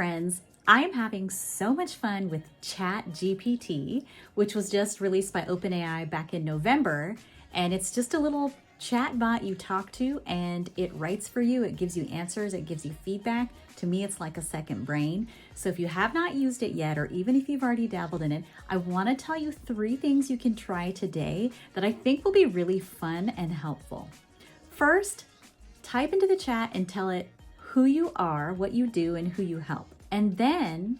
friends. I am having so much fun with ChatGPT, which was just released by OpenAI back in November. And it's just a little chat bot you talk to and it writes for you. It gives you answers. It gives you feedback. To me, it's like a second brain. So if you have not used it yet, or even if you've already dabbled in it, I want to tell you 3 things you can try today that I think will be really fun and helpful. First, type into the chat and tell it who you are, what you do, and who you help. And then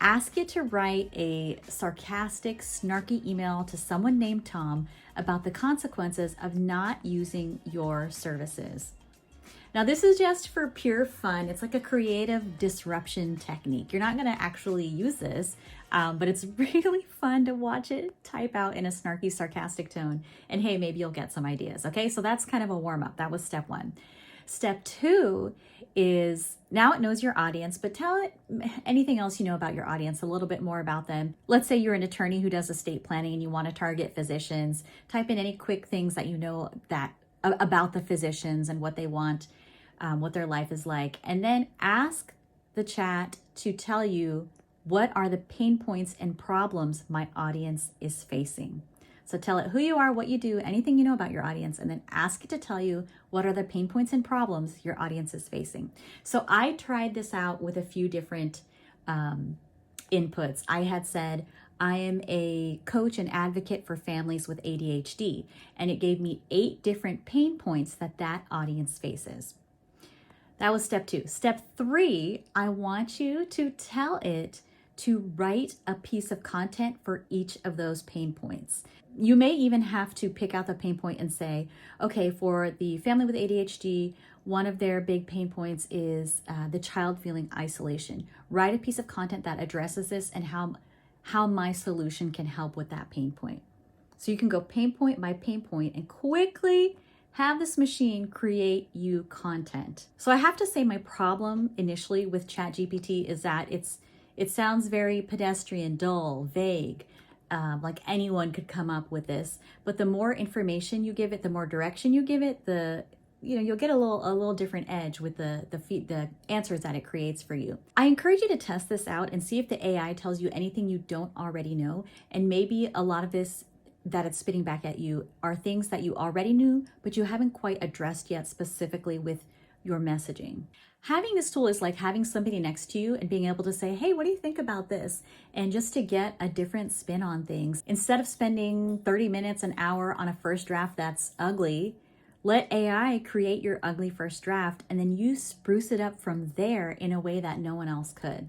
ask it to write a sarcastic, snarky email to someone named Tom about the consequences of not using your services. Now, this is just for pure fun. It's like a creative disruption technique. You're not going to actually use this, but it's really fun to watch it type out in a snarky, sarcastic tone. And hey, maybe you'll get some ideas. Okay, so that's kind of a warm up. That was step 1. Step 2 is now it knows your audience, but tell it anything else you know about your audience, a little bit more about them. Let's say you're an attorney who does estate planning and you want to target physicians. Type in any quick things that you know that about the physicians and what they want, what their life is like. And then ask the chat to tell you what are the pain points and problems my audience is facing. So tell it who you are, what you do, anything you know about your audience, and then ask it to tell you what are the pain points and problems your audience is facing. So I tried this out with a few different inputs. I had said, I am a coach and advocate for families with ADHD, and it gave me 8 different pain points that audience faces. That was step 2. Step 3, I want you to tell it to write a piece of content for each of those pain points. You may even have to pick out the pain point and say, okay, for the family with ADHD, one of their big pain points is the child feeling isolation. Write a piece of content that addresses this and how my solution can help with that pain point. So you can go pain point by pain point and quickly have this machine create you content. So I have to say my problem initially with ChatGPT is that it sounds very pedestrian, dull, vague, like anyone could come up with this. But the more information you give it, the more direction you give it, you'll get a little different edge with the answers that it creates for you. I encourage you to test this out and see if the AI tells you anything you don't already know. And maybe a lot of this that it's spitting back at you are things that you already knew, but you haven't quite addressed yet specifically with your messaging. Having this tool is like having somebody next to you and being able to say, hey, what do you think about this? And just to get a different spin on things. Instead of spending 30 minutes, an hour on a first draft that's ugly, let AI create your ugly first draft and then you spruce it up from there in a way that no one else could.